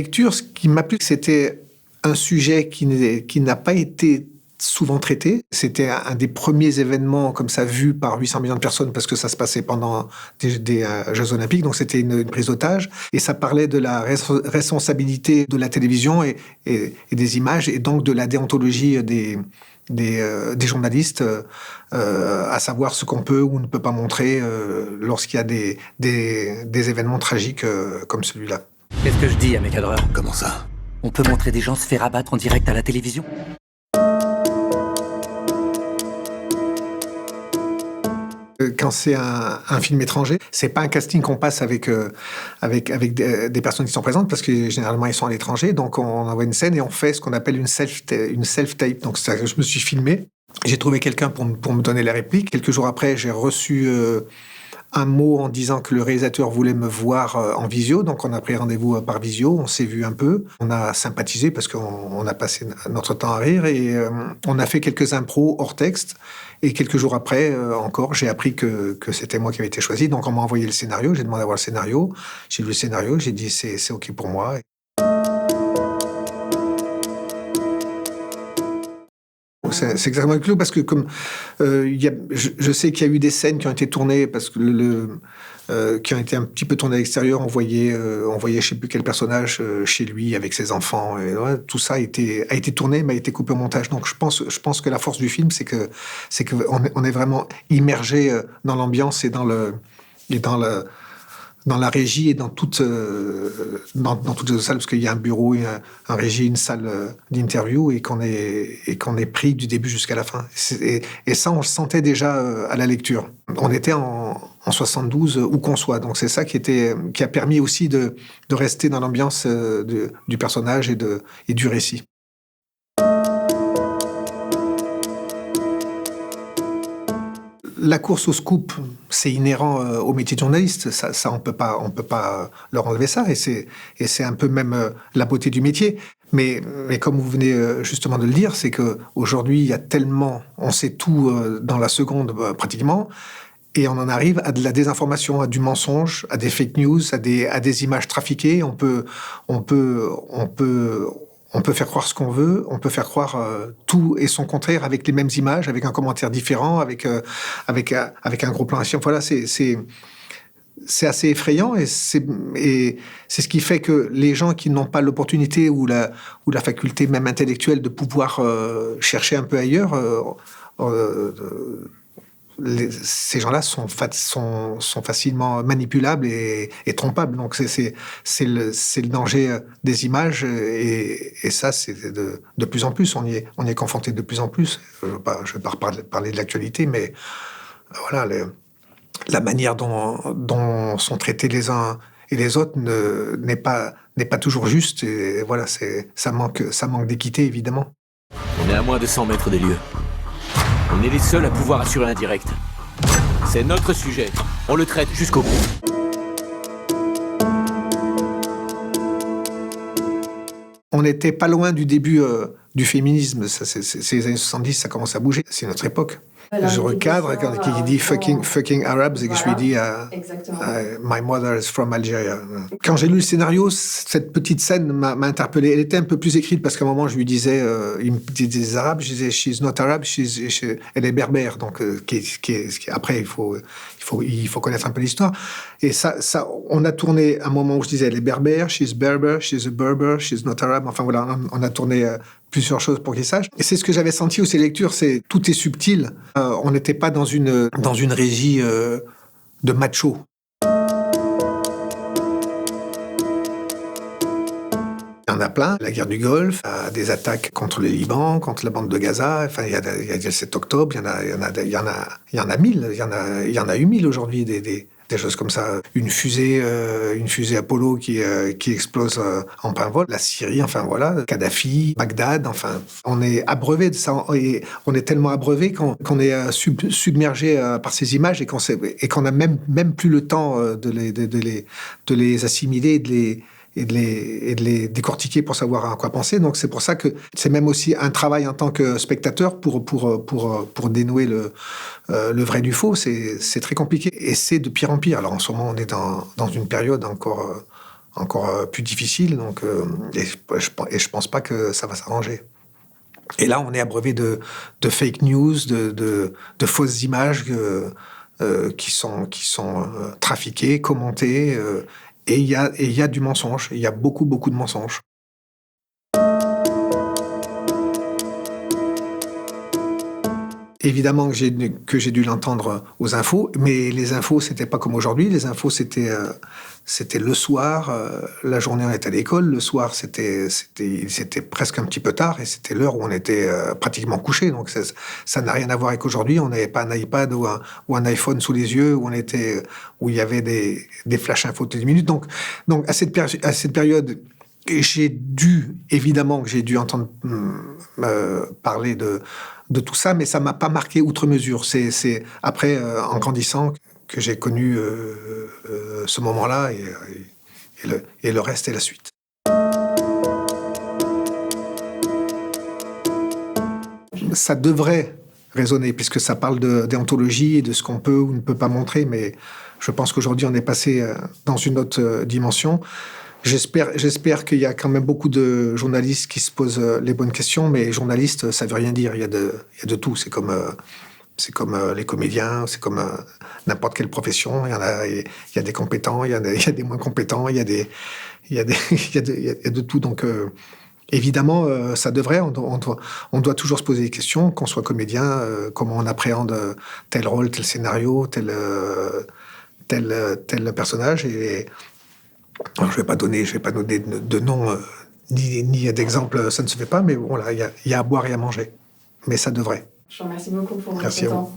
lecture, ce qui m'a plu, c'était un sujet qui n'a pas été souvent traité. C'était un des premiers événements comme ça vus par 800 millions de personnes parce que ça se passait pendant des Jeux Olympiques, donc c'était une prise d'otage. Et ça parlait de la responsabilité de la télévision et des images, et donc de la déontologie des journalistes, à savoir ce qu'on peut ou ne peut pas montrer lorsqu'il y a des événements tragiques comme celui-là. Qu'est-ce que je dis à mes cadreurs? Comment ça? On peut montrer des gens se faire abattre en direct à la télévision? Quand c'est un film étranger, c'est pas un casting qu'on passe avec des personnes qui sont présentes, parce que généralement ils sont à l'étranger, donc on envoie une scène et on fait ce qu'on appelle une self-tape. Donc je me suis filmé, j'ai trouvé quelqu'un pour me donner la réplique. Quelques jours après, j'ai reçu un mot en disant que le réalisateur voulait me voir en visio, donc on a pris rendez-vous par visio, on s'est vu un peu, on a sympathisé parce qu'on a passé notre temps à rire, et on a fait quelques impros hors texte, et quelques jours après encore, j'ai appris que c'était moi qui avais été choisi, donc on m'a envoyé le scénario, j'ai demandé à voir le scénario, j'ai lu le scénario, j'ai dit c'est ok pour moi. C'est exactement le clou, parce que comme je sais qu'il y a eu des scènes qui ont été tournées, parce que qui ont été un petit peu tournées à l'extérieur. On voyait je sais plus quel personnage chez lui avec ses enfants. Et, ouais, tout ça a été tourné, mais a été coupé au montage. Donc je pense que la force du film, c'est que on est vraiment immergé dans l'ambiance et dans la régie et dans toutes les salles, parce qu'il y a un bureau, un régie, une salle d'interview, et qu'on est pris du début jusqu'à la fin. Et ça, on le sentait déjà à la lecture. On était en 72 où qu'on soit, donc c'est ça qui a permis aussi de rester dans l'ambiance du personnage et du récit. La course au scoop, c'est inhérent au métier de journaliste. Ça, on peut pas leur enlever ça. Et c'est un peu même la beauté du métier. Mais comme vous venez justement de le dire, c'est que aujourd'hui, il y a tellement, on sait tout dans la seconde pratiquement. Et on en arrive à de la désinformation, à du mensonge, à des fake news, à des images trafiquées. On peut faire croire ce qu'on veut, on peut faire croire tout et son contraire avec les mêmes images, avec un commentaire différent, avec un gros plan. Voilà, c'est assez effrayant, et c'est ce qui fait que les gens qui n'ont pas l'opportunité ou la faculté même intellectuelle de pouvoir chercher un peu ailleurs, ces gens-là sont facilement manipulables et trompables. Donc c'est le danger des images, et ça, c'est de plus en plus. On y est confronté de plus en plus. Je vais pas parler de l'actualité, mais voilà, la manière dont sont traités les uns et les autres n'est pas toujours juste. Et voilà, ça manque d'équité, évidemment. On est à moins de 100 mètres des lieux. On est les seuls à pouvoir assurer un direct. C'est notre sujet. On le traite jusqu'au bout. On n'était pas loin du début du féminisme. C'est les années 70, ça commence à bouger. C'est notre époque. Voilà, je recadre quand il dit fucking Arabs, et que je lui dis My mother is from Algeria. Quand j'ai lu le scénario, cette petite scène m'a interpellé. Elle était un peu plus écrite, parce qu'à un moment je lui disais, il me disait des Arabes, je disais she's not Arab, elle est berbère. Donc après il faut connaître un peu l'histoire. Et ça, on a tourné un moment où je disais elle est berbère, she's Berber, she's a Berber, she's not Arab. Enfin voilà, on a tourné plusieurs choses pour qu'ils sachent. Et c'est ce que j'avais senti aussi lectures, c'est tout est subtil. On n'était pas dans une régie de macho. Il y en a plein. La guerre du Golfe, des attaques contre le Liban, contre la bande de Gaza. Enfin, il y a le 7 octobre. Il y en a 1000. Il y en a eu 1000 aujourd'hui, des choses comme ça. Une fusée Apollo qui explose en plein vol. La Syrie, enfin voilà. Kadhafi, Bagdad, enfin. On est abreuvé de ça. Et on est tellement abreuvé qu'on est submergé par ces images, et qu'on a même plus le temps de les assimiler et de les décortiquer pour savoir à quoi penser. Donc c'est pour ça que c'est même aussi un travail en tant que spectateur pour dénouer le vrai du faux. C'est très compliqué, et c'est de pire en pire. Alors en ce moment, on est dans une période encore encore plus difficile. Donc, et je pense pas que ça va s'arranger. Et là, on est abreuvé de fake news, de fausses images qui sont trafiquées, commentées. Et il y a du mensonge. Il y a beaucoup de mensonges. Évidemment que j'ai dû l'entendre aux infos, mais les infos, c'était pas comme aujourd'hui. Les infos, c'était le soir, la journée on était à l'école, le soir c'était presque un petit peu tard et c'était l'heure où on était pratiquement couché. Donc ça n'a rien à voir avec aujourd'hui. On n'avait pas un iPad ou un iPhone sous les yeux où il y avait des flash infos toutes les minutes. Donc à cette période, j'ai dû entendre parler de tout ça, mais ça m'a pas marqué outre mesure. C'est après, en grandissant, que j'ai connu ce moment-là et le reste est la suite. Ça devrait résonner, puisque ça parle de déontologie et de ce qu'on peut ou ne peut pas montrer, mais je pense qu'aujourd'hui, on est passé dans une autre dimension. J'espère qu'il y a quand même beaucoup de journalistes qui se posent les bonnes questions, mais journaliste, ça veut rien dire. Il y a de tout. C'est comme les comédiens, c'est comme n'importe quelle profession. Il y a des compétents, il y a des moins compétents, il y a de tout. Donc, évidemment, ça devrait. On doit toujours se poser des questions, qu'on soit comédien, comment on appréhende tel rôle, tel scénario, tel personnage. Alors, je vais pas donner de nom ni d'exemple, ça ne se fait pas, mais voilà, il y a à boire et à manger. Mais ça devrait. Je vous remercie beaucoup pour votre temps.